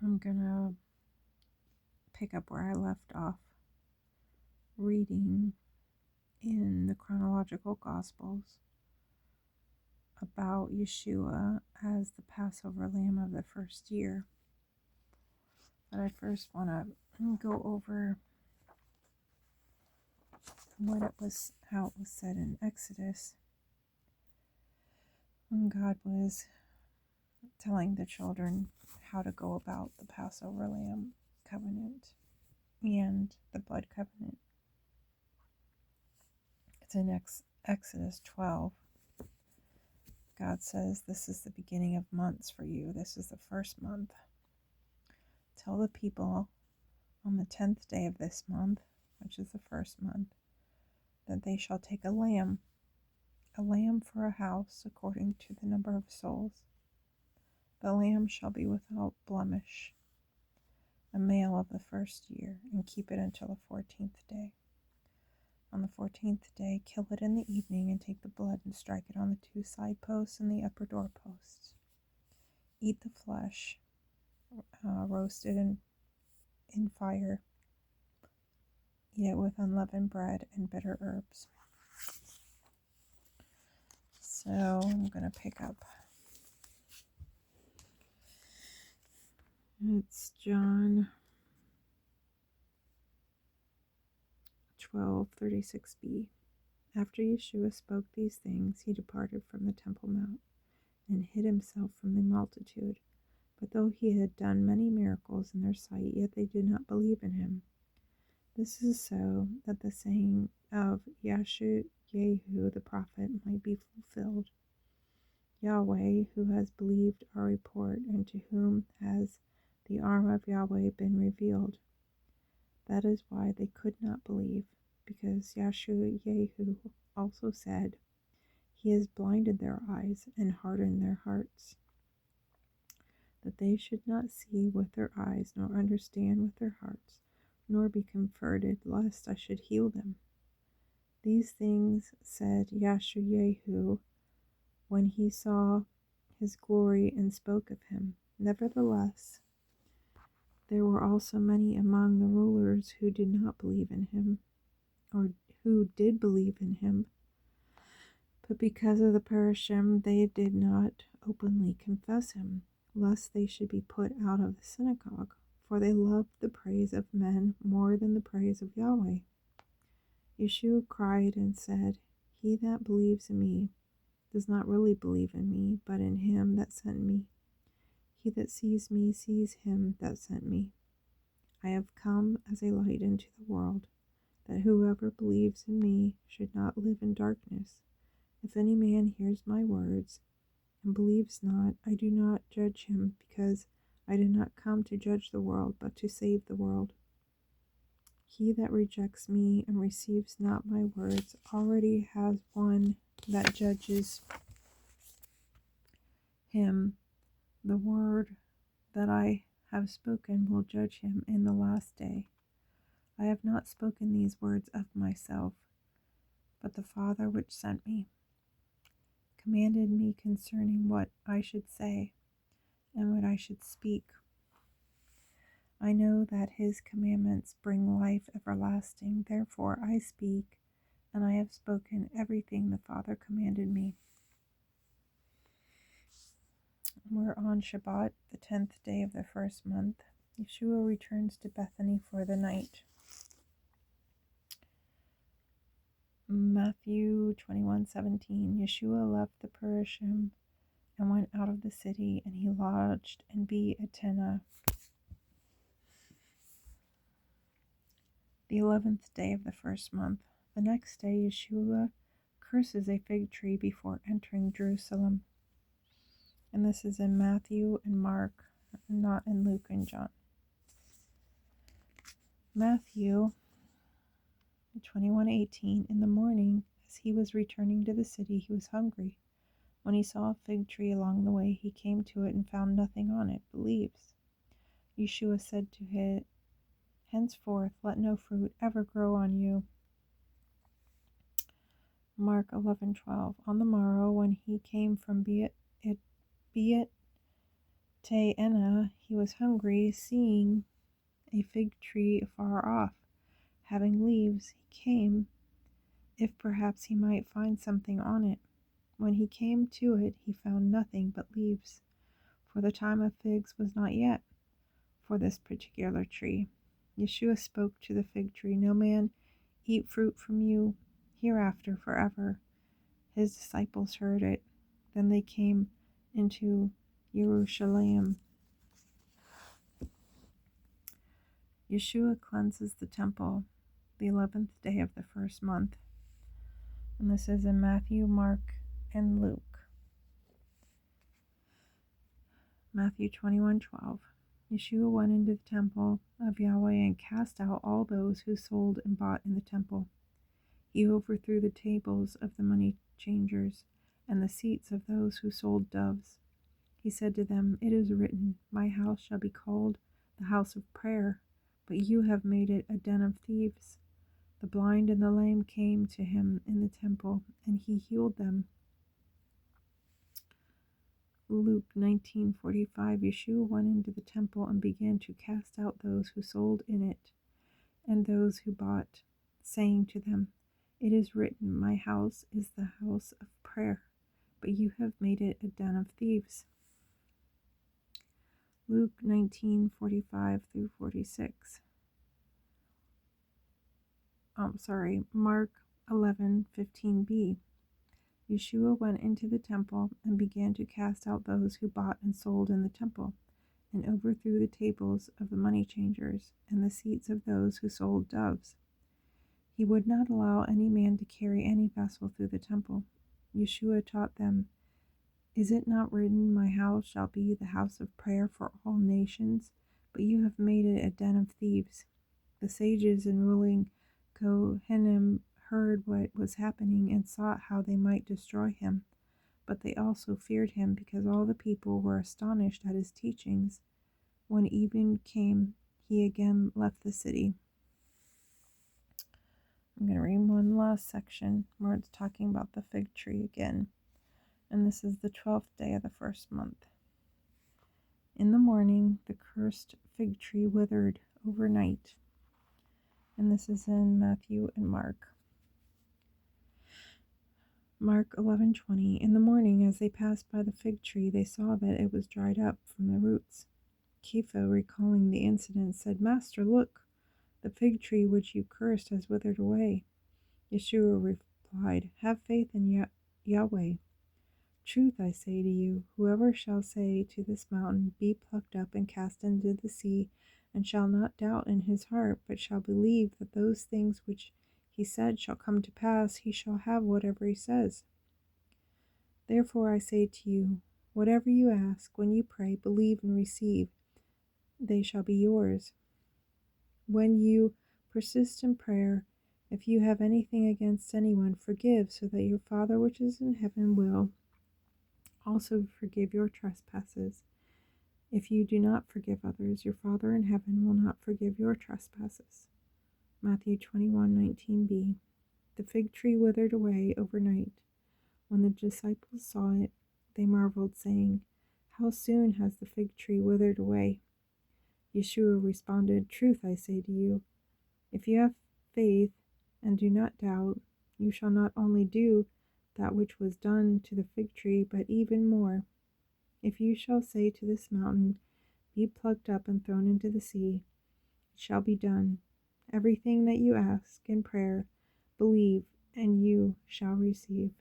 I'm going to pick up where I left off, reading in the chronological Gospels about Yeshua as the Passover lamb of the first year. But I first want to go over how it was said in Exodus when God was telling the children how to go about the Passover lamb covenant and the blood covenant. It's in Exodus 12. God says, "This is the beginning of months for you. This is the first month. Tell the people on the 10th day of this month, which is the first month, that they shall take a lamb for a house according to the number of souls. The lamb shall be without blemish, a male of the first year, and keep it until the 14th day. On the 14th day, kill it in the evening, and take the blood and strike it on the 2 side posts and the upper door posts. Eat the flesh, roasted in fire. Eat it with unleavened bread and bitter herbs." So I'm going to pick up. It's John 12:36b. After Yeshua spoke these things, he departed from the Temple Mount and hid himself from the multitude. But though he had done many miracles in their sight, yet they did not believe in him. This is so that the saying of Yeshua the prophet might be fulfilled. Yahweh, who has believed our report, and to whom has the arm of Yahweh been revealed. That is why they could not believe, because Yeshua also said, "He has blinded their eyes and hardened their hearts, that they should not see with their eyes, nor understand with their hearts, nor be converted, lest I should heal them." These things said Yeshua when he saw his glory and spoke of him. Nevertheless, there were also many among the rulers who did not believe in him, or who did believe in him, but because of the Parashim they did not openly confess him, lest they should be put out of the synagogue, for they loved the praise of men more than the praise of Yahweh. Yeshua cried and said, "He that believes in me does not really believe in me, but in him that sent me. He that sees me sees him that sent me. I have come as a light into the world, that whoever believes in me should not live in darkness. If any man hears my words and believes not, I do not judge him, because I did not come to judge the world, but to save the world. He that rejects me and receives not my words already has one that judges him. The word that I have spoken will judge him in the last day. I have not spoken these words of myself, but the Father which sent me commanded me concerning what I should say and what I should speak. I know that his commandments bring life everlasting. Therefore I speak, and I have spoken everything the Father commanded me. We're on Shabbat, the 10th day of the first month. Yeshua returns to Bethany for the night. Matthew 21:17. Yeshua left the Parashim and went out of the city, and he lodged in Bethany. The 11th day of the first month. The next day Yeshua curses a fig tree before entering Jerusalem. And this is in Matthew and Mark, not in Luke and John. Matthew 21:18. In the morning, as he was returning to the city, he was hungry. When he saw a fig tree along the way, he came to it and found nothing on it but leaves. Yeshua said to it, "Henceforth let no fruit ever grow on you." Mark 11:12. On the morrow, when he came from Bethany Te'ena, he was hungry, seeing a fig tree afar off, having leaves, he came, if perhaps he might find something on it. When he came to it, he found nothing but leaves, for the time of figs was not yet for this particular tree. Yeshua spoke to the fig tree, "No man eat fruit from you hereafter forever." His disciples heard it. Then they came into Jerusalem. Yeshua cleanses the temple, the 11th day of the first month. And this is in Matthew, Mark, and Luke. Matthew 21:12. Yeshua went into the temple of Yahweh and cast out all those who sold and bought in the temple. He overthrew the tables of the money changers and the seats of those who sold doves. He said to them, "It is written, 'My house shall be called the house of prayer,' but you have made it a den of thieves." The blind and the lame came to him in the temple, and he healed them. Luke 19:45. Yeshua went into the temple and began to cast out those who sold in it and those who bought, saying to them, "It is written, 'My house is the house of prayer,' but you have made it a den of thieves." Luke 19:45 through 46. Mark 11:15b. Yeshua went into the temple and began to cast out those who bought and sold in the temple, and overthrew the tables of the money changers and the seats of those who sold doves. He would not allow any man to carry any vessel through the temple. Yeshua taught them, "Is it not written, 'My house shall be the house of prayer for all nations'? But you have made it a den of thieves." The sages and ruling Kohanim heard what was happening and sought how they might destroy him. But they also feared him, because all the people were astonished at his teachings. When evening came, he again left the city. I'm going to read one last section where it's talking about the fig tree again. And this is the 12th day of the first month. In the morning, the cursed fig tree withered overnight. And this is in Matthew and Mark. Mark 11:20. In the morning, as they passed by the fig tree, they saw that it was dried up from the roots. Kepha, recalling the incident, said, "Master, look, the fig tree which you cursed has withered away." Yeshua replied, "Have faith in Yahweh. Truth I say to you, whoever shall say to this mountain, 'Be plucked up and cast into the sea,' and shall not doubt in his heart, but shall believe that those things which he said shall come to pass, he shall have whatever he says. Therefore I say to you, whatever you ask when you pray, believe and receive, they shall be yours. When you persist in prayer, if you have anything against anyone, forgive, so that your Father which is in heaven will also forgive your trespasses. If you do not forgive others, your Father in heaven will not forgive your trespasses." Matthew 21:19b. The fig tree withered away overnight. When the disciples saw it, they marveled, saying, "How soon has the fig tree withered away?" Yeshua responded, "Truth I say to you, if you have faith and do not doubt, you shall not only do that which was done to the fig tree, but even more. If you shall say to this mountain, 'Be plucked up and thrown into the sea,' it shall be done. Everything that you ask in prayer, believe, and you shall receive."